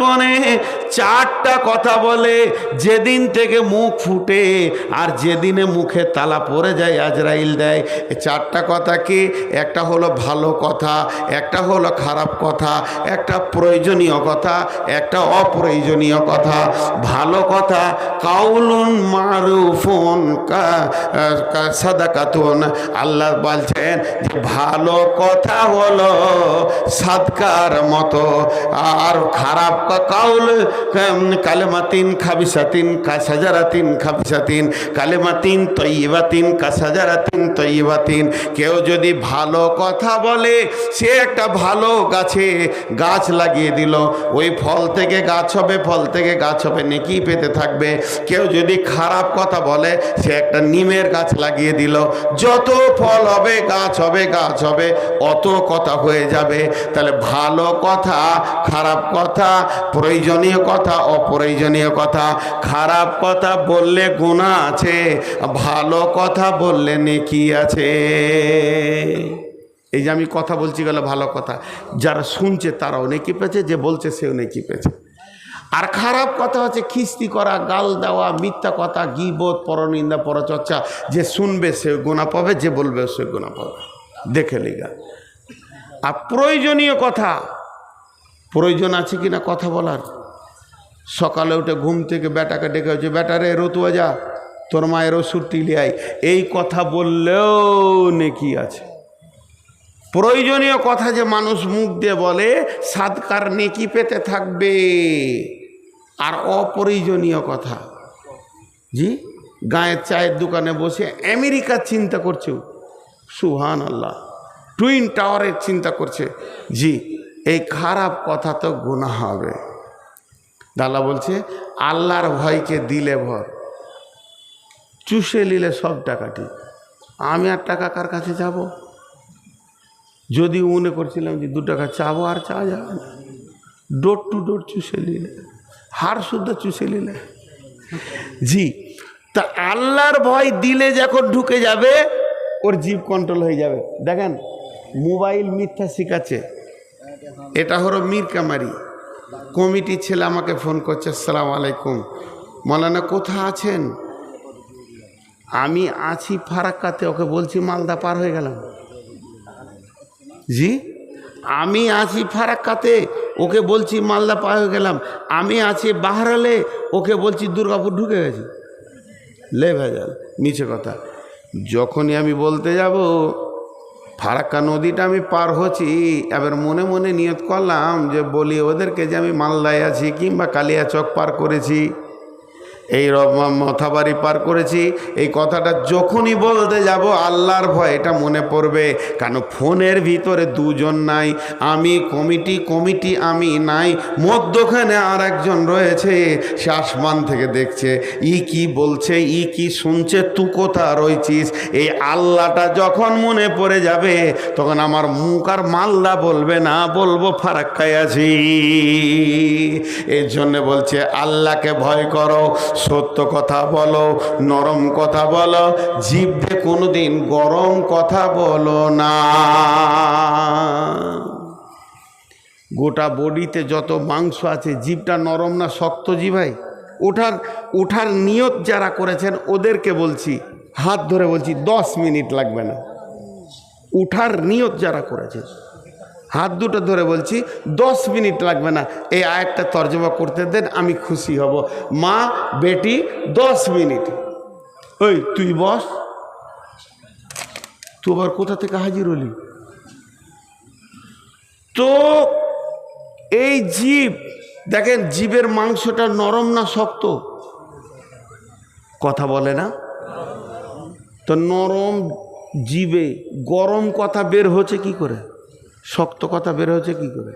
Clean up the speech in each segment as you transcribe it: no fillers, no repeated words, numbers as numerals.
জীবনে চারটা কথা বলে যেদিন থেকে মুখ ফুটে আর যেদিনে মুখে তালা পড়ে যায় আজরাইল দেয়। এই চারটা কথা কি? একটা হলো ভালো কথা, একটা হলো খারাপ কথা, একটা প্রয়োজনীয় কথা, একটা অপ্রয়োজনীয় কথা। ভালো কথা কাউলুন মারুফুন সাদাকাতুন, আল্লাহ বলছেন যে ভালো কথা হলো সাদকার মতো। আর খারাপ কাউল কালেমাতিন খাবিসাতিন কাসাজারাতিন খাবিসাতিন কালেমাতিন তৈবাতিন কাসাজারাতিন তৈবাতিন। কেউ যদি ভালো কথা বলে, সে একটা ভালো গাছ লাগিয়ে দিল, ওই ফল থেকে গাছ হবে, ফল থেকে গাছ হবে, নেকি পেতে থাকবে। কেউ যদি খারাপ কথা বলে, সে একটা নিমের গাছ লাগিয়ে দিল, যত ফল হবে গাছ হবে, গাছ হবে, অত কথা হয়ে যাবে। তাহলে ভালো কথা, খারাপ কথা, প্রয়োজনীয় কথা, অপ্রয়োজনীয় কথা। খারাপ কথা বললে গুনাহ আছে, ভালো কথা বললে নেকি আছে। এই যে আমি কথা বলছি গেল ভালো কথা, যারা শুনছে তারাও নেকি পেয়েছে, যে বলছে সেও নেকি পেয়েছে। আর খারাপ কথা হচ্ছে খিস্তি করা, গাল দেওয়া, মিথ্যা কথা, গীবত, পরনিন্দা, পরচর্চা। যে শুনবে সে গুনাহ পাবে, যে বলবে সে গুনাহ পাবে। দেখে লিগা। আর প্রয়োজনীয় কথা, প্রয়োজন আছে কিনা কথা বলার। সকালে উঠে ঘুম থেকে বেটাকে ডেকে হচ্ছে, বেটারে রতুয়া যা, তোর মায়ের ওষুধটি লিয়াই, এই কথা বললেও নেকি আছে। প্রয়োজনীয় কথা যে মানুষ মুখ দিয়ে বলে, সাদকার নেকি পেতে থাকবে। আর অপ্রয়োজনীয় কথা, জি, গায়ের চায়ের দোকানে বসে আমেরিকার চিন্তা করছে, সুবহানাল্লাহ, টুইন টাওয়ারের চিন্তা করছে, জি, এই খারাপ কথা তো গুনাহ হবে। আল্লাহ বলছে আল্লাহর ভয়কে দিলে ভর, চুষে নিলে সব টাকাটি। আমি আর টাকা কার কাছে যাব? যদি মনে করছিলাম যে 2 টাকা চাবো, আর চাওয়া যাবে না। ডোর টু ডোর চুষে নিলে, হাড় শুদ্ধ চুষে নিলে। জি, তা আল্লাহর ভয় দিলে যখন ঢুকে যাবে, ওর জিভ কন্ট্রোল হয়ে যাবে। দেখেন, মোবাইল মিথ্যা শিখাচ্ছে, এটা হলো মীর কামারি। কমিটি ছেলে আমাকে ফোন করছে, আসসালামু আলাইকুম মাওলানা, কোথায় আছেন? আমি আছি ফারাক্কাতে। ওকে বলছি মালদা পার হয়ে গেলাম। জি, আমি আছি ফারাক্কাতে, ওকে বলছি মালদা পার হয়ে গেলাম। আমি আছি বাহারালে, ওকে বলছি দুর্গাপুর ঢুকে গেছি। লে ভেজাল, মিছে কথা। যখনই আমি বলতে যাব ফারাক্কা নদীটা আমি পার হচ্ছি, এবার মনে মনে নিয়ত করলাম যে বলি ওদেরকে যে আমি মালদায় আছি, কিংবা কালিয়াচক পার করেছি, এই মথাবাড়ি পার করেছি। এই কথাটা যখনই বলতে যাব, আল্লাহর ভয় এটা মনে পড়বে। কেন ফোনের ভিতরে 2 জন নাই, আমি কমিটি আমি নাই, মধ্যখানে আর একজন রয়েছে, সে আসমান থেকে দেখছে, ই কি বলছে, ই কি শুনছে, তুই কোথা রয়েছিস। এই আল্লাহটা যখন মনে পড়ে যাবে, তখন আমার মুখ আর মালদা বলবে না, বলবো ফারাক্কায় আছি। এর জন্য বলছে আল্লাহকে ভয় করো, সত্য কথা বলো, নরম কথা বলো, জিভ দিয়ে কোনোদিন গরম কথা বলো না। গোটা বডিতে যত মাংস আছে, জিভটা নরম না শক্ত? জি ভাই, ওঠার নিয়ত যারা করেছেন ওদেরকে বলছি, হাত ধরে বলছি 10 মিনিট লাগবে না। উঠার নিয়ত যারা করেছেন, হাত দুটো ধরে বলছি 10 মিনিট লাগবে না। এই আয়াতটা তর্জমা করতে দেন, আমি খুশি হব। মা বেটি 10 মিনিট। ওই তুই বস, তুই আবার কোথা থেকে হাজির হলি? তো এই জিভ দেখেন, জিভের মাংসটা নরম না শক্ত? কথা বলে না তো। নরম জিভে গরম কথা বের হচ্ছে কি করে, শক্ত কথা বের হচ্ছে কি করে?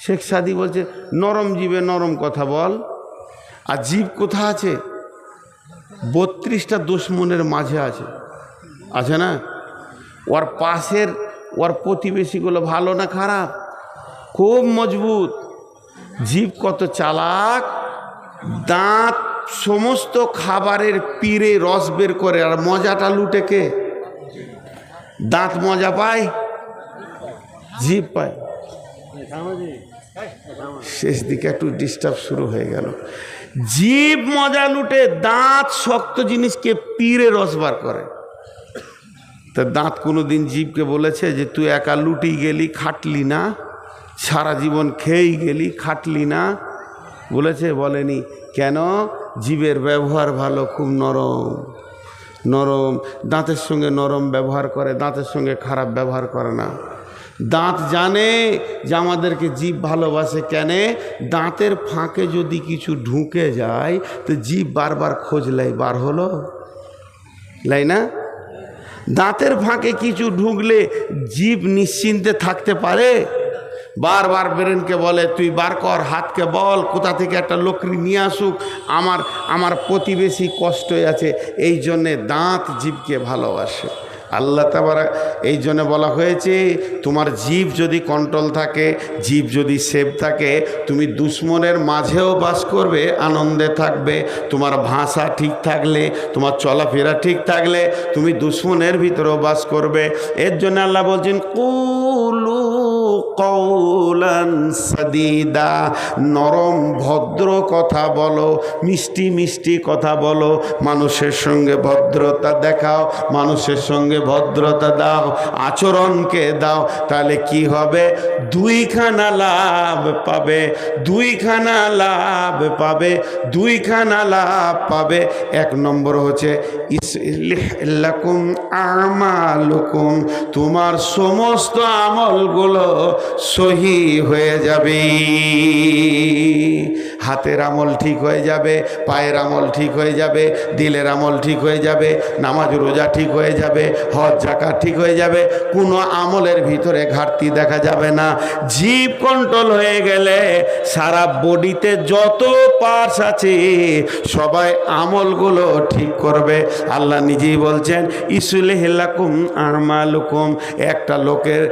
শেখ সাদি বলছে নরম জিভে নরম কথা বল। আর জিভ কোথা আছে? 32টা দুশ্মনের মাঝে আছে না? ওর পাশের, ওর প্রতিবেশীগুলো ভালো না খারাপ? খুব মজবুত। জিভ কত চালাক, দাঁত সমস্ত খাবারের পিড়ে রস বের করে, আর মজাটা লুটে কে? দাঁত মজা পায়, জিভ পায়। শেষ দিকে একটু ডিস্টার্ব শুরু হয়ে গেল। জিভ মজা লুটে, দাঁত শক্ত জিনিসকে পিড়ে রস বার করে। তা দাঁত কোনোদিন জিভকে বলেছে যে তুই একা লুটি গেলি, খাটলি না, সারা জীবন খেয়েই গেলি, খাটলি না? বলেছে? বলেনি। কেন? জিভের ব্যবহার ভালো, খুব নরম নরম, দাঁতের সঙ্গে নরম ব্যবহার করে, দাঁতের সঙ্গে খারাপ ব্যবহার করে না। দাঁত জানে যে আমাদেরকে জিভ ভালোবাসে। কেন? দাঁতের ফাঁকে যদি কিছু ঢুকে যায় তো জিভ বারবার খোঁজলাই, বার হলো লাই না? দাঁতের ফাঁকে কিছু ঢুকলে জিভ নিশ্চিন্তে থাকতে পারে? বারবার ব্রেনকে বলে তুই বার কর, হাতকে বল কোথা থেকে একটা লকড়ি নিয়ে আসুক, আমার প্রতিবেশী কষ্ট আছে। এই জন্যে দাঁত জিভকে ভালোবাসে। আল্লাহ তাবারক এই জন্য বলা হয়েছে তোমার জিভ যদি কন্ট্রোল থাকে, জিভ যদি সেভ থাকে, তুমি দুশ্মনের মাঝেও বাস করবে, আনন্দে থাকবে। তোমার ভাষা ঠিক থাকলে, তোমার চলাফেরা ঠিক থাকলে তুমি দুশ্মনের ভিতরেও বাস করবে। এর জন্য আল্লাহ বলছেন কুলু কওলান সাদিদা, নরম ভদ্র কথা বলো, মিষ্টি মিষ্টি কথা বলো, মানুষের সঙ্গে ভদ্রতা দেখাও, মানুষের সঙ্গে ভদ্রতা দাও, আচরণকে দাও। তাহলে কি হবে? দুইখানা লাভ পাবে, দুইখানা লাভ পাবে, দুইখানা লাভ পাবে। এক নম্বর হচ্ছে ইসলিহ লাকুম আমালুকুম, তোমার সমস্ত আমলগুলো সহি হয়ে যাবে। হাতের আমল ঠিক হয়ে যাবে, পায়ের আমল ঠিক হয়ে যাবে, দিলের আমল ঠিক হয়ে যাবে, নামাজ রোজা ঠিক হয়ে যাবে, হজ যাকাত ঠিক হয়ে যাবে, কোনো আমলের ভিতরে ঘাটতি দেখা যাবে না। জিভ কন্ট্রোল হয়ে গেলে সারা বডিতে যত পার্টস আছে সবাই আমলগুলো ঠিক করবে। আল্লাহ নিজেই বলছেন ইসলিহ লাকুম আমালুকুম। একটা লোকের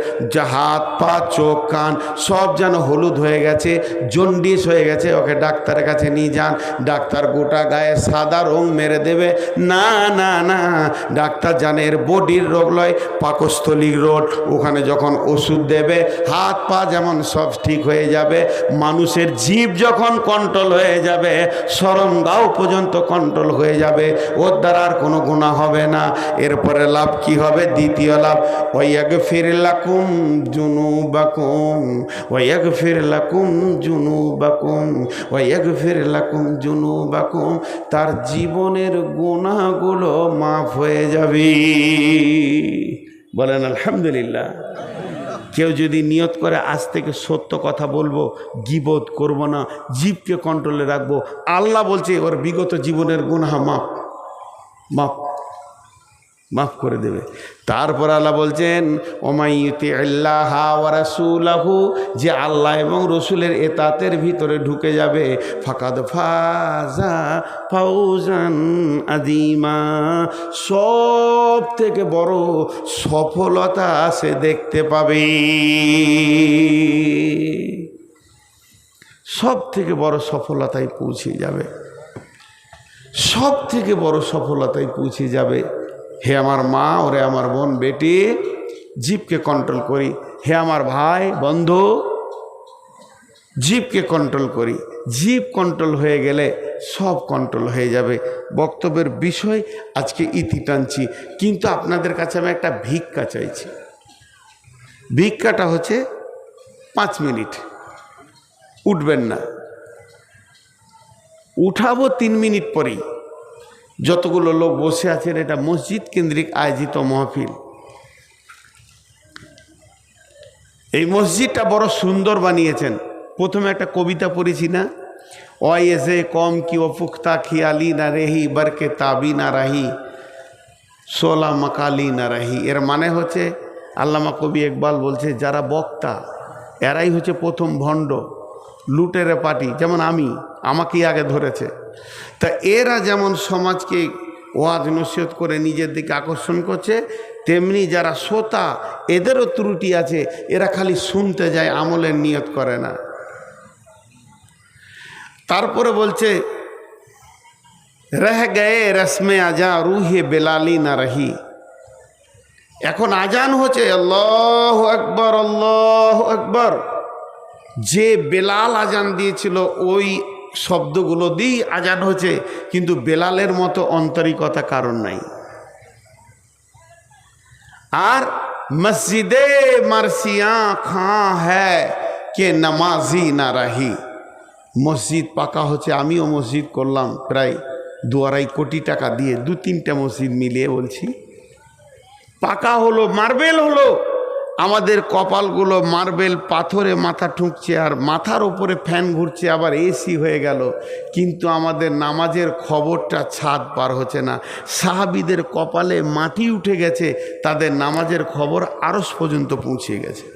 হাত পা চোখ কান সব যেন হলুদ হয়ে গেছে, জন্ডিস হয়ে গেছে, ওকে ডাক্তারের কাছে নিয়ে যান। ডাক্তার গোটা গায়ে সাদা রং মেরে দেবে না, না না, ডাক্তার জানে এর বডির রোগ লয়, পাকস্থলীর রোগ। ওখানে যখন ওষুধ দেবে হাত পা যেমন সব ঠিক হয়ে যাবে। মানুষের জিভ যখন কন্ট্রোল হয়ে যাবে, সরঙ্গাও পর্যন্ত কন্ট্রোল হয়ে যাবে, ওর দ্বারা আর কোনো গুনাহ হবে না। এরপরে লাভ কি হবে? দ্বিতীয় লাভ ওয়াগফির লাকুম জুনুবাকুম, ওয়াগফির লাকুম জুনুবাকুম, ওয়াগফির লাকুম জুনুবাকুম। তার জীবনের গুনাহগুলো মাফ হয়ে যাবে। বলেন আলহামদুলিল্লাহ। কেউ যদি নিয়ত করে আজ থেকে সত্য কথা বলবো, গীবত করব না, জিভকে কন্ট্রোলে রাখবো, আল্লাহ বলছে ওর বিগত জীবনের গুনাহ মাফ মাফ মাফ করে দেবে। তারপর আল্লাহ বলছেন ওমাইয়ুতি আল্লাহ ওয়া রাসূলাহু, যে আল্লাহ এবং রসুলের এতাতের ভিতরে ঢুকে যাবে, ফাকাদ ফাজা ফাউজান আযীমা, সব থেকে বড় সফলতা সে দেখতে পাবে। সব থেকে বড় সফলতায় পৌঁছে যাবে, সব থেকে বড় সফলতায় পৌঁছে যাবে। হে আমার মা, ওরে আমার বোন বেটি, জিভকে কন্ট্রোল করি। হে আমার ভাই বন্ধু, জিভকে কন্ট্রোল করি। জিভ কন্ট্রোল হয়ে গেলে সব কন্ট্রোল হয়ে যাবে। বক্তব্যের বিষয় আজকে ইতি টানছি, কিন্তু আপনাদের কাছে আমি একটা ভিক্ষা চাইছি। ভিক্ষাটা হচ্ছে 5 মিনিট, উঠবেন না, উঠাবো 3 মিনিট পরেই। যতগুলো লোক বসে আছেন, এটা মসজিদ কেন্দ্রিক আয়োজিত মাহফিল। এই মসজিদটা বড় সুন্দর বানিয়েছেন। প্রথমে একটা কবিতা পড়েছি না, ওয়েজে কম কি ও পুখতা খিয়ালি না রেহি, বরকে তাবি না রাহি, সোলা মাকালি না রাহি। এর মানে হচ্ছে আল্লামা কবি ইকবাল বলছে যারা বক্তা এরাই হচ্ছে প্রথম ভণ্ড, লুটেরে পার্টি। যেমন আমাকেই আগে ধরেছে। তা এরা যেমন সমাজকে ওয়াজ নসিহত করে নিজের দিকে আকর্ষণ করছে, তেমনি যারা শ্রোতা এদেরও ত্রুটি আছে, এরা খালি শুনতে যায়, আমলের নিয়ত করে না। তারপরে বলছে রহ গয়ে রসমে আজা রুহে বেলালি না রহি। এখন আজান হচ্ছে আল্লাহু আকবার, আল্লাহু আকবার, যে বেলাল আজান দিয়েছিল ওই শব্দগুলো দিয়েই আজান হচ্ছে, কিন্তু বেলালের মতো আন্তরিকতা কারণ নাই। আর মসজিদে মারসিয়া খাঁ হ্যায় কে নামাজি না রাহি, মসজিদ পাকা হচ্ছে। আমিও মসজিদ করলাম প্রায় 2-2.5 কোটি টাকা দিয়ে, 2-3টা মসজিদ মিলিয়ে বলছি। পাকা হলো, মার্বেল হলো, আমাদের কপালগুলো মার্বেল পাথরে মাথা ঠুকছে, আর মাথার ওপরে ফ্যান ঘুরছে, আবার এসি হয়ে গেল, কিন্তু আমাদের নামাজের খবরটা ছাদ পার হচ্ছে না। সাহাবীদের কপালে মাটি উঠে গেছে, তাদের নামাজের খবর আরশ পর্যন্ত পৌঁছে গেছে।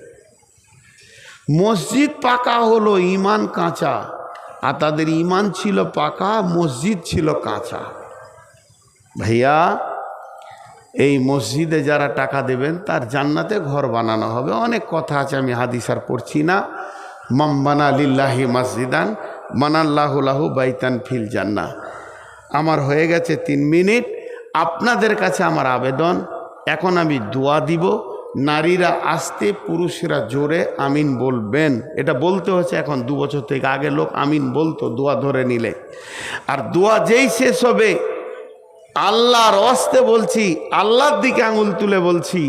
মসজিদ পাকা হলো, ঈমান কাঁচা, আর তাদের ঈমান ছিল পাকা, মসজিদ ছিল কাঁচা। ভাইয়া, এই মসজিদে যারা টাকা দেবেন তার জান্নাতে ঘর বানানো হবে। অনেক কথা আছে, আমি হাদিস আর পড়ছি না। মাম বানা লিল্লাহি মসজিদান বানাল্লাহু লাহু বাইতান ফিল জান্নাহ। আমার হয়ে গেছে 3 মিনিট। আপনাদের কাছে আমার আবেদন, এখন আমি দোয়া দিব, নারীরা আস্তে, পুরুষেরা জোরে আমিন বলবেন। এটা বলতে হচ্ছে এখন 2 বছর থেকে, আগে লোক আমিন বলতো দোয়া ধরে নিলে। আর দোয়া যেই শেষ হবে, আল্লাহর ওয়াস্তে বলছি, আল্লাহর দিকে আঙুল তুলে বলছি,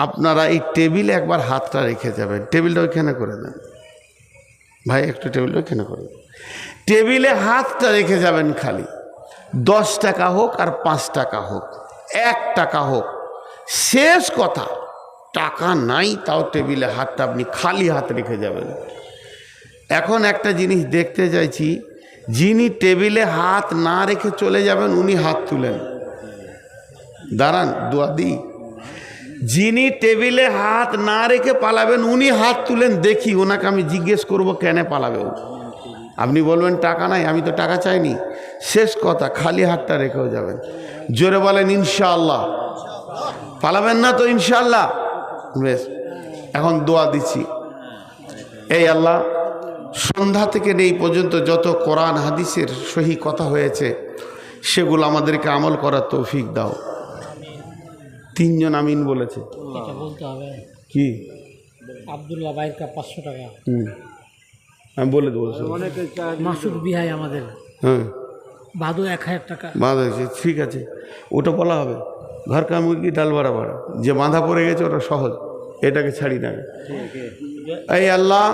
আপনারা এই টেবিলে একবার হাতটা রেখে যাবেন। টেবিলটা ওইখানে করে দেন ভাই, একটু টেবিলটা ওইখানে করে দেন। টেবিলে হাতটা রেখে যাবেন, খালি 10 টাকা হোক আর 5 টাকা হোক, 1 টাকা হোক, শেষ কথা। টাকা নাই তাও টেবিলে হাতটা আপনি খালি হাত রেখে যাবেন। এখন একটা জিনিস দেখতে চাইছি, যিনি টেবিলে হাত না রেখে চলে যাবেন উনি হাত তুলেন, দাঁড়ান দোয়া দিই। যিনি টেবিলে হাত না রেখে পালাবেন উনি হাত তুলেন, দেখি ওনাকে আমি জিজ্ঞেস করব কেন পালাবে। আপনি বলবেন টাকা নাই, আমি তো টাকা চাইনি। শেষ কথা, খালি হাতটা রেখেও যাবেন। জোরে বলেন ইনশাআল্লাহ। পালাবেন না তো ইনশাআল্লাহ? বেশ, এখন দোয়া দিচ্ছি। এই আল্লাহ, সন্ধ্যা থেকে এই পর্যন্ত যত কোরআন হাদিসের সহি কথা হয়েছে সেগুলো আমাদেরকে আমল করার তৌফিক দাও। 3 জন আমিন বলেছে। এটা বলতে হবে কি? আব্দুল্লাহ ভাইয়ের কা 500 টাকা। আমি বলে দেবো। মাসুদ বিহাই আমাদের, হ্যাঁ, বাদু 1000 টাকা। বাঁধা হয়েছে, ঠিক আছে, ওটা বলা হবে। ঘর কা মুরগি ডাল বরাবর, যে বাঁধা পড়ে গেছে ওটা সহজ, এটাকে ছাড়ি না। এই আল্লাহ,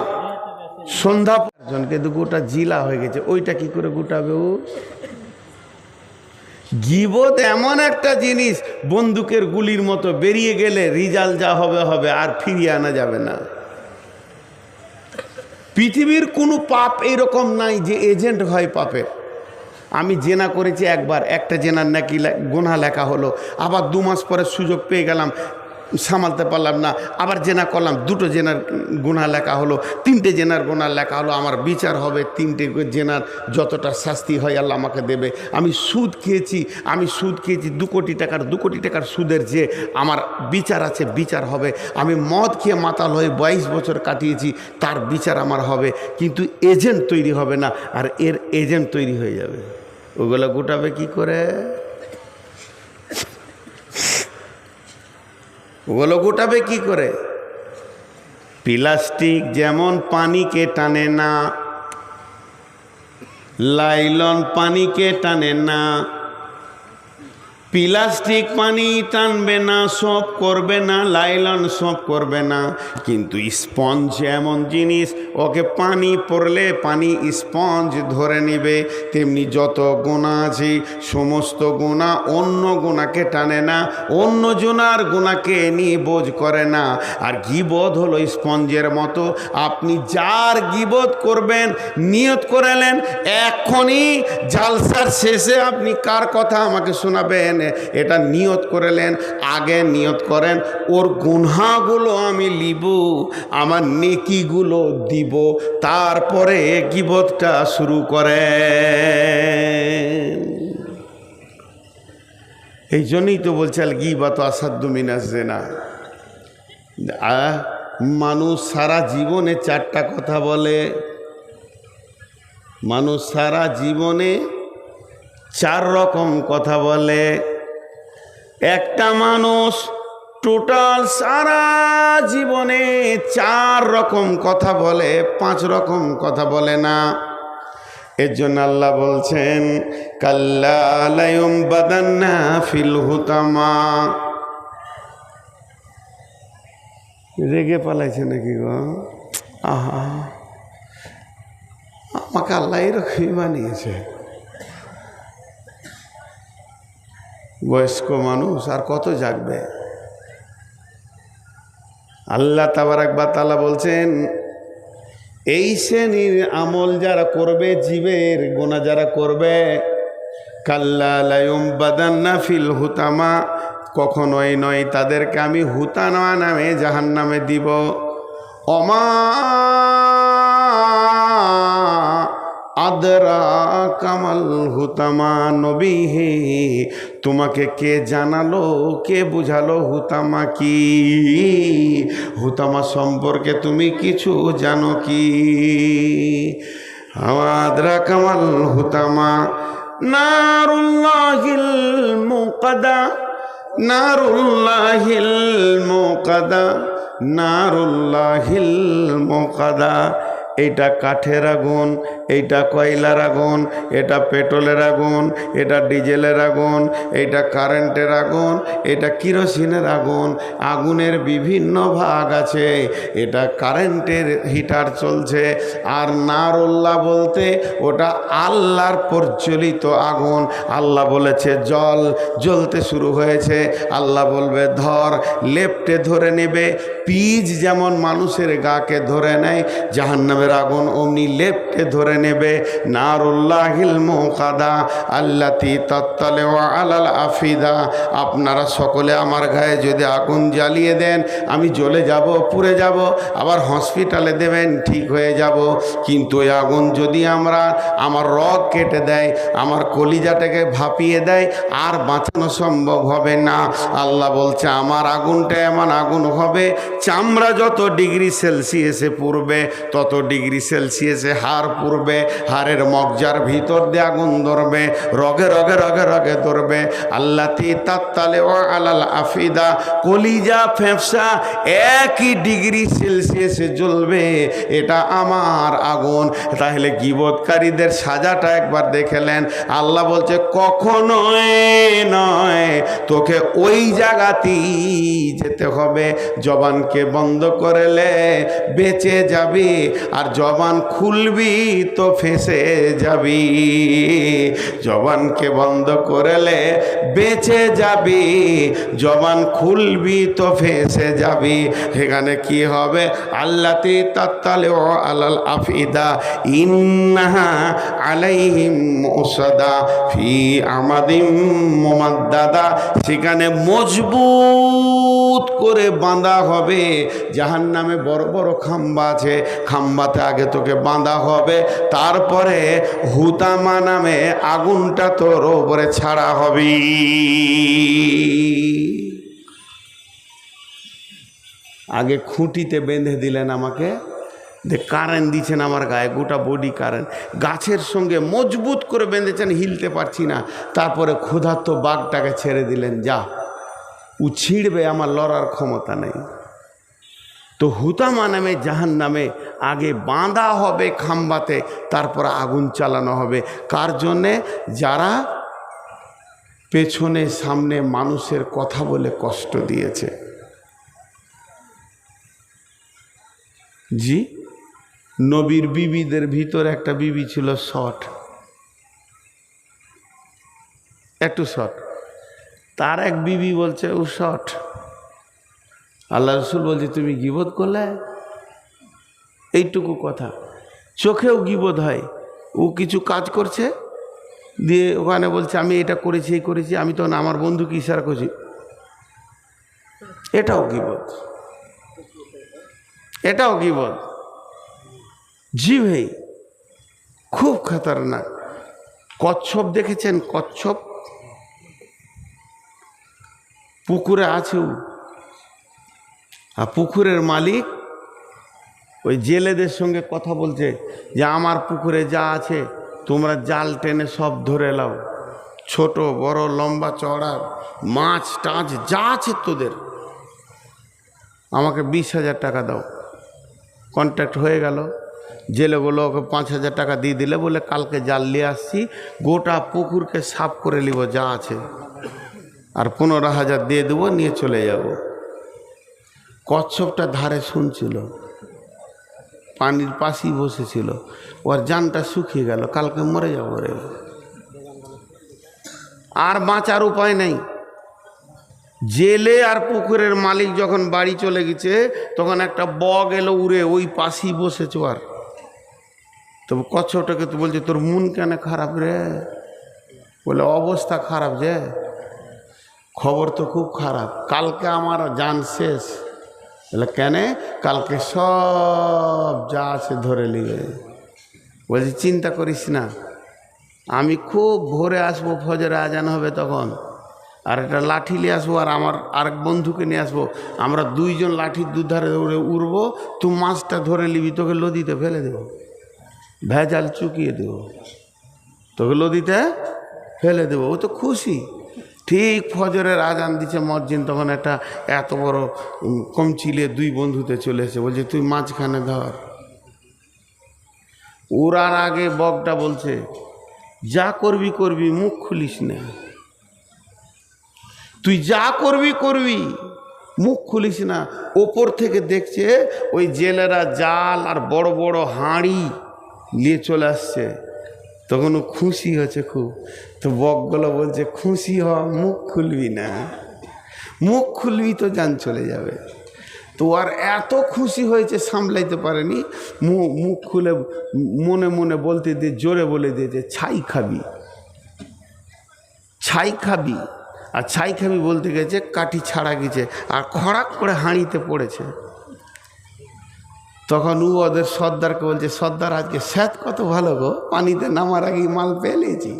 সন্ধ্যা জনকে তো গোটা জিলা হয়ে গেছে, ওইটা কি করে গোটাবে ও? গীবত এমন একটা জিনিস, বন্দুকের গুলির মতো, বেরিয়ে গেলে রিজাল্ট যা হবে হবে, আর ফিরিয়ে আনা যাবে না। পৃথিবীর কোনো পাপ এইরকম নাই যে এজেন্ট হয় পাপের। আমি জেনা করেছি একবার, একটা জেনার নাকি গুনাহ লেখা হলো, আবার 2 মাস পরে সুযোগ পেয়ে গেলাম, সামালতে পারলাম না, আবার জেনা করলাম, 2টো জেনার গুনাহ লেখা হলো, 3টে জেনার গুনাহ লেখা হলো। আমার বিচার হবে, 3টে জেনার যতটা শাস্তি হয় আল্লাহ আমাকে দেবে। আমি সুদ খেয়েছি 2 কোটি টাকার, 2 কোটি টাকার সুদের যে আমার বিচার আছে, বিচার হবে। আমি মদ খেয়ে মাতাল হয়ে 22 বছর কাটিয়েছি, তার বিচার আমার হবে। কিন্তু এজেন্ট তৈরি হবে না, আর এর এজেন্ট তৈরি হয়ে যাবে। ওগুলো গোটাবে কি করে? ওগুলো গোটাবে কি করে? প্লাস্টিক যেমন পানিকে টানে না, লাইলন পানিকে টানে না। প্লাস্টিক পানি টানবে না, সব করবে না, লাইলন সব করবে না। কিন্তু স্পঞ্জ এমন জিনিস, ওকে পানি পড়লে পানি স্পঞ্জ ধরে নেবে। তেমনি যত গুনাহ আছে সমস্ত গুনাহ অন্য গুনাহকে টানে না, অন্য জনার গুনাহকে নিয়ে বোঝ করে না। আর গীবত হলো স্পঞ্জের মতো, আপনি যার গীবত করবেন নিয়ত করালেন, এখনই জালসার শেষে আপনি কার কথা আমাকে শোনাবেন এটা নিয়ত করেলেন, আগে নিয়ত করেন ওর গুনাহগুলো আমি লিব, আমার নেকিগুলো দিব, তারপরে গীবতটা শুরু করেন। এই জন্যই তো বলছে আল গীবাতু আসাদ্দু মিনাজ জিনা। মানুষ সারা জীবনে 4টা কথা বলে, মানুষ সারা জীবনে 4 রকম কথা বলে। একটা মানুষ টোটাল সারা জীবনে 4 রকম কথা বলে, 5 রকম কথা বলে না। এর জন্য আল্লাহ বলছেন কাল্লা লায়ুমবাদান্না ফিল হুতামা। রেগে পালাইছে নাকি গো? আহা, আমাকে আল্লাহ এরকমই বানিয়েছে। বয়স্ক মানুষ আর কত জাগবে? আল্লাহ তাবারাক ওয়া তাআলা বলছেন এই শ্রেণীর আমল যারা করবে, জীবের গুনাহ যারা করবে, কাল্লা লায়ুমবাদান্না ফিল হুতামা, কখনোই নয় তাদেরকে আমি হুতামা নামে জাহান্নামে দিব। অমা আদরা কামাল হুতামা, নবী হে তোমাকে কে জানালো, কে বুঝালো হুতামা কি? হুতামা সম্পর্কে তুমি কিছু জানো কি? আদরা কামাল হুতামা নারুল্লাহিল মুকাদা, নারুল্লাহিল মুকাদা, নারুল্লাহিল মুকাদা। এইটা কাঠের আগুন, এইটা কয়লার আগুন, এটা পেট্রোলের আগুন, এটা ডিজেলের আগুন, এইটা কারেন্টের আগুন, এটা কিরোসিনের আগুন। আগুনের বিভিন্ন ভাগ আছে। এটা কারেন্টের হিটার চলছে। আর নারুল্লাহ বলতে ওটা আল্লাহর প্রজ্বলিত আগুন। আল্লাহ বলেছে জল জ্বলতে শুরু হয়েছে, আল্লাহ বলবে ধর, লেপ্টে ধরে নেবে। পিজ যেমন মানুষের গাকে ধরে নেয়, জাহান্নামের আগুন অমনি লেপ্টে ধরে নেবে। নারুল্লাহিল মুকাদা আল্লাতি তাত্তালিউ আলাল আফিদা। আপনারা সকলে আমার গায়ে যদি আগুন জ্বালিয়ে দেন, আমি জ্বলে যাব, পুড়ে যাব, আবার হসপিটালে দেবেন, ঠিক হয়ে যাব। কিন্তু ওই আগুন যদি আমার রগ কেটে দেয়, আমার কলিজাটাকে ভাপিয়ে দেয়, আর বাঁচানো সম্ভব হবে না। আল্লাহ বলছে আমার আগুনটা এমন আগুন হবে, চামড়া যত ডিগ্রি সেলসিয়াসে পুড়বে, তত ডিগ্রি সেলসিয়াসে হাড় পুড়বে, হাড়ের মগজার ভিতর দিয়ে আগুন ধরবে, রগে রগে রগে রগে ধরবে। আল্লাতি তাত্তালিউ আলাল আফিদা, কলিজা ফেফসা একই ডিগ্রি সেলসিয়াসে জ্বলবে। এটা আমার আগুন। তাহলে গীবতকারীদের সাজাটা একবার দেখলেন। আল্লাহ বলছে কখনোই নয়, তোকে ওই জায়গাতেই যেতে হবে। জবানকে বন্ধ করলে বেঁচে যাবি, আর জবান খুলবি তো ফেঁসে যাবি। জবানকে বন্ধ করলে বেঁচে যাবি, জবান খুলবি তো ফেঁসে যাবি। সেখানে কি হবে? আল্লাতি তাত্তালিউ আলাল আফিদা ইন্নাহা আলাইহিম মুসাদা ফি আমাদিম মুমাদ্দাদা। সেখানে মজবুত করে বাঁধা হবে। জাহান্নামে বড় বড় খাম্বা আছে, খাম্বাতে আগে তোকে বাঁধা হবে, তারপরে হুতামা নামে আগুনটা তোর ওপরে ছাড়া হবে। আগে খুঁটিতে বেঁধে দিলেন আমাকে, যে কারেন্ট দিচ্ছেন আমার গায়ে, গোটা বডি কারেন্ট, গাছের সঙ্গে মজবুত করে বেঁধেছেন, হিলতে পারছি না। তারপরে ক্ষুধার্ত বাঘটাকে ছেড়ে দিলেন, যা, ও ছিঁড়বে, আমার লড়ার ক্ষমতা নেই। তো হুতামা নামে জাহান্নামে আগে বাঁধা হবে খাম্বাতে, তারপর আগুন চালানো হবে। কার জন্যে? যারা পেছনে সামনে মানুষের কথা বলে কষ্ট দিয়েছে। জি, নবীর বিবিদের ভিতর একটা বিবি ছিল শর্ট, একটু শর্ট। তার এক বিবি বলছে ও শর্ট। আল্লাহ রসুল বলছে তুমি গীবত করলে? এইটুকু কথা, চোখেও গীবত হয়। ও কিছু কাজ করছে, দিয়ে ওখানে বলছে আমি এটা করেছি, এই করেছি, আমি তখন আমার বন্ধুকে ইশারা করছি, এটাও গীবত, এটাও গীবত। জি ভাই, খুব খতরনাক। কচ্ছপ দেখেছেন? কচ্ছপ পুকুরে আছে, আর পুকুরের মালিক ওই জেলেদের সঙ্গে কথা বলছে যে আমার পুকুরে যা আছে তোমরা জাল টেনে সব ধরে নাও, ছোট বড় লম্বা চড়া মাছ টাছ যা আছে তোদের আমাকে 20,000 টাকা দাও। কন্ট্রাক্ট হয়ে গেল। জেলেগুলো ওকে 5,000 টাকা দিয়ে দিলে, বলে কালকে জাল নিয়ে আসছি, গোটা পুকুরকে সাফ করে নিব যা আছে, আর 15,000 দিয়ে দেবো, নিয়ে চলে যাব। কচ্ছপটা ধারে শুনছিল, পানির পাশেই বসেছিল, ওর জানটা শুকিয়ে গেল, কালকে মরে যাব রে। আর বাঁচার উপায় নেই। জেলে আর পুকুরের মালিক যখন বাড়ি চলে গেছে, তখন একটা বগ এলো উড়ে, ওই পাশেই বসেছে। আর তবে কচ্ছপটাকে তো বলছে, তোর মন কেন খারাপ রে? বলে, অবস্থা খারাপ যে, খবর তো খুব খারাপ, কালকে আমার জান শেষ। বলে, কেন? কালকে সব যা আছে ধরে নিবে। বলছি, চিন্তা করিস না, আমি খুব ভোরে আসবো, ফজরে আজান হবে তখন, আর একটা লাঠি নিয়ে আসবো, আর আমার আরেক বন্ধুকে নিয়ে আসবো, আমরা দুইজন লাঠির দুধারে উড়বো, তুই মাছটা ধরে নিবি, তোকে নদীতে ফেলে দেবো, ভেজাল চুকিয়ে দেবো, তোকে নদীতে ফেলে দেবো। ও তো খুশি। ঠিক ফজরের আজান দিচ্ছে মসজিদ, তখন একটা এত বড় কমচিলে দুই বন্ধুতে চলে এসে বলছে, তুই মাঝখানে ধর। উড়ার আগে বগটা বলছে, যা করবি করবি, মুখ খুলিস না, তুই যা করবি করবি, মুখ খুলিস না। ওপর থেকে দেখছে ওই জেলেরা জাল আর বড় বড় হাঁড়ি নিয়ে চলে আসছে, তখন ও খুশি হচ্ছে খুব। তো বকগুলো বলছে, খুশি হ, মুখ খুলবি না, মুখ খুলবি তো জান চলে যাবে। তো আর এত খুশি হয়েছে, সামলাইতে পারেনি, মুখ খুলে মনে মনে বলতে দিয়ে জোরে বলে দিয়েছে, ছাই খাবি, ছাই খাবি। আর ছাই খাবি বলতে গেছে, কাঠি ছাড়া গেছে, আর খড়াক করে হাঁড়িতে পড়েছে। তখন ও ওদের সর্দারকে বলছে, সর্দার আজকে স্যাত কত ভালো গো, পানিতে নামার আগে মাল পেলেছি।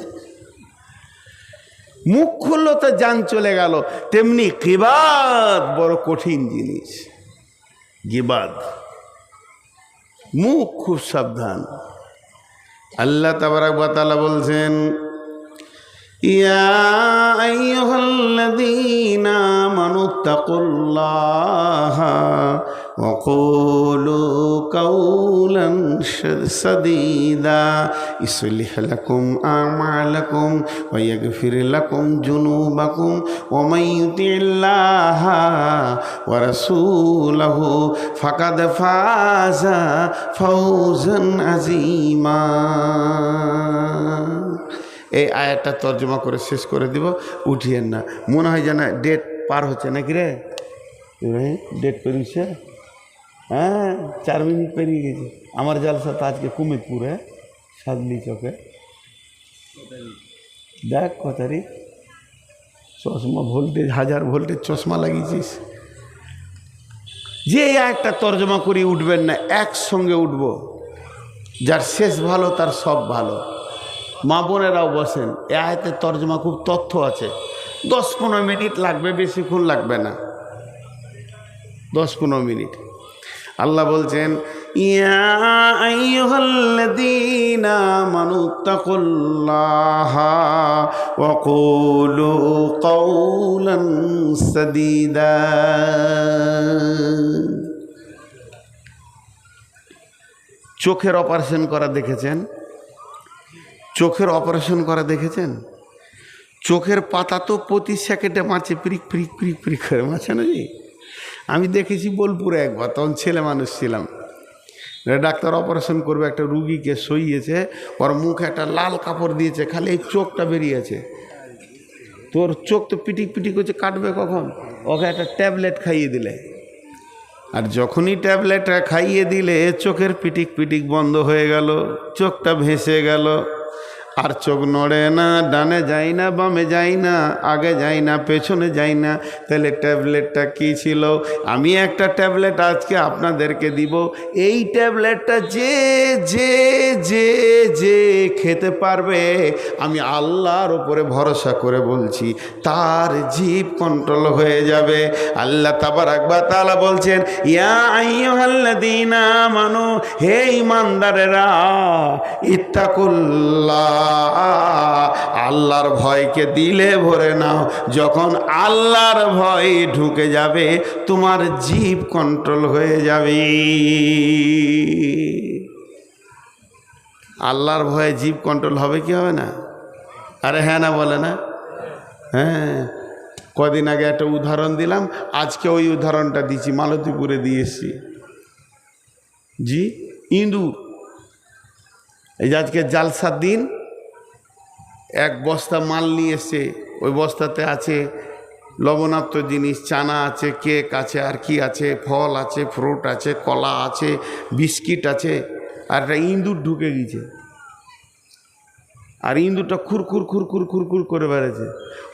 মুখ খুললো তো জান চলে গেল। তেমনি গিবাদ বড় কঠিন জিনিস। গিবাদ, মুখ খুব সাবধান। আল্লাহ তাবারাক ওয়া তাআলা বলছেন, ইয়া আইয়ুহাল্লাযীনা আমানুত্তাকুল্লাহা ওয়া কুলু কাওলান সাদীদা ইসলিহ লাকুম আমালাকুম ওয়া ইয়াগফির লাকুম যুনুবাকুম ওয়া মান ইউতি'ল্লাহা ওয়া রাসূলাহু ফাকাদ ফাযা ফাওজান আযীমা। এই আয়াতটা তর্জমা করে শেষ করে দিব, উঠিয়েন না। মনে হয় যেন ডেট পার হচ্ছে নাকি রে? ডেট পেরিয়েছে, হ্যাঁ 4 মিনিট পেরিয়ে গেছে। আমার জলসা তো আজকে কুমিরপুরে, সাদলি চকে। দেখ কথারি চশমা ভোল্টেজ, 1000 ভোল্টেজ চশমা লাগিয়েছিস। যে একটা তর্জমা করি উঠবেন না, একসঙ্গে উঠবো। যার শেষ ভালো তার সব ভালো। মা বোনেরাও বসেন, এ আয়াতের তর্জমা খুব তথ্য আছে। 10-15 মিনিট লাগবে, বেশিক্ষণ লাগবে না, 10-15 মিনিট। আল্লাহ বলছেন, ইয়া আইয়ুহাল্লাযীনা আমানুত্তাকুল্লাহা ওয়া কুলু কাওলান সাদীদা। চোখের অপারেশন করা দেখেছেন? চোখের অপারেশন করা দেখেছেন? চোখের পাতা তো প্রতি সেকেন্ডে মাছে, প্রিক প্রিক প্রিক প্রিক করে মাছে না জি। আমি দেখেছি বোলপুরে একবার, তখন ছেলে মানুষ ছিলাম। ডাক্তার অপারেশন করবে, একটা রুগীকে সইয়েছে, ওর মুখে একটা লাল কাপড় দিয়েছে, খালি এই চোখটা বেরিয়েছে। তোর চোখ তো পিটিক পিটিক করছে, কাটবে কখন? ওকে একটা ট্যাবলেট খাইয়ে দিলে, আর যখনই ট্যাবলেটটা খাইয়ে দিলে চোখের পিটিক পিটিক বন্ধ হয়ে গেল, চোখটা ভেসে গেল, আর চোখ নড়ে না, ডানে যায় না, বামে যায় না, আগে যায় না, পেছনে যায় না। তাহলে ট্যাবলেটটা কী ছিল? আমি একটা ট্যাবলেট আজকে আপনাদেরকে দিব। এই ট্যাবলেটটা যে যে যে যে খেতে পারবে, আমি আল্লাহর উপরে ভরসা করে বলছি তার জিভ কন্ট্রোল হয়ে যাবে। আল্লাহ তাবারাক ওয়া তাআলা বলছেন, ইয়া আইয়ুহাল্লাযীনা আমানু, হে ঈমানদারেরা, ইত্তাকুল্লাহ, আল্লাহর ভয়কে দিলে ভরে নাও। যখন আল্লাহর ভয় ঢুকে যাবে তোমার জিভ কন্ট্রোল হয়ে যাবে। আল্লাহর ভয়ে জিভ কন্ট্রোল হবে কি হবে না? আরে হ্যাঁ না বলে না? হ্যাঁ, কদিন আগে একটা উদাহরণ দিলাম, আজকে ওই উদাহরণটা দিচ্ছি, মালতীপুরে দিয়েছি। জি, ইঁদুর। এই যে আজকে জালসার দিন, এক বস্তা মাল নিয়ে এসছে, ওই বস্তাতে আছে লবণাক্ত জিনিস, চানা আছে, কেক আছে, আর কি আছে, ফল আছে, ফ্রুট আছে, কলা আছে, বিস্কিট আছে, আর একটা ইঁদুর ঢুকে গেছে। আর ইঁদুরটা খুরখুর খুরখুর খুরখুর করে বেড়েছে।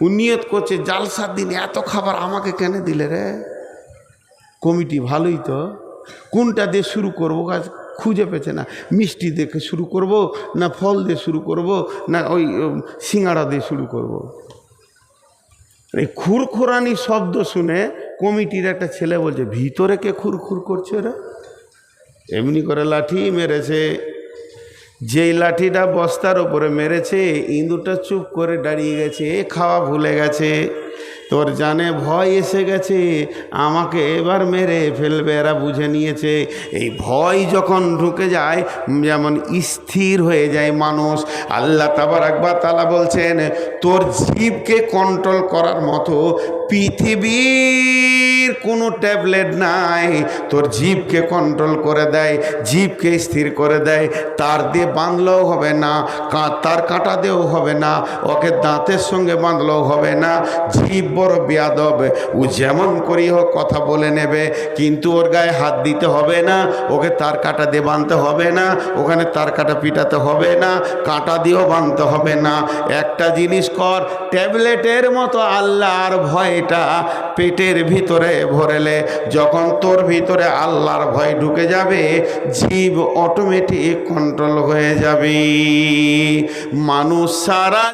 ও নিয়ত করছে, জালসার দিন এত খাবার আমাকে কেন দিলে রে? কমিটি ভালোই তো, কোনটা দিয়ে শুরু করবো কাজ খুঁজে পেছে না। মিষ্টি দেখে শুরু করব, না ফল দিয়ে শুরু করব, না ওই সিঙ্গাড়া দিয়ে শুরু করব। এই খুরখুরানি শব্দ শুনে কমিটির একটা ছেলে বলছে, ভিতরে কে খুরখুর করছে রে? এমনি করে লাঠি মেরেছে। যেই লাঠিটা বস্তার ওপরে মেরেছে, ইঁদুরটা চুপ করে দাঁড়িয়ে গেছে, খাওয়া ভুলে গেছে। তোর জানে ভয় এসে গেছে, আমাকে এবার মেরে ফেলবে, এরা বুঝে নিয়েছে। এই ভয় যখন ঢুকে যায়, যেমন স্থির হয়ে যায় মানুষ। আল্লাহ তাবারাক ওয়া তাআলা বলছেন, তোর জিভকে কন্ট্রোল করার মতো পৃথিবীর কোনো ট্যাবলেট নাই। তোর জিভকে কন্ট্রোল করে দেয়, জিভকে স্থির করে দেয়। তার দিয়ে বাঁধলেও হবে না, তার কাঁটা দিয়েও হবে না, ওকে দাঁতের সঙ্গে বাঁধলেও হবে না। জিভ বড় বেয়াদব, ও যেমন করি হোক কথা বলে নেবে, কিন্তু ওর গায়ে হাত দিতে হবে না, ওকে তার কাঁটা দিয়ে বাঁধতে হবে না, ওখানে তার কাঁটা পিটাতে হবে না, কাঁটা দিয়েও বাঁধতে হবে না। একটা জিনিস কর, ট্যাবলেটের মতো আল্লাহর ভয়টা পেটের ভিতরে ভরেলে, যখন তোর ভিতরে আল্লাহর ভয় ঢুকে যাবে, জীব অটোমেটিক কন্ট্রোল হয়ে যাবে। মানুষ সারা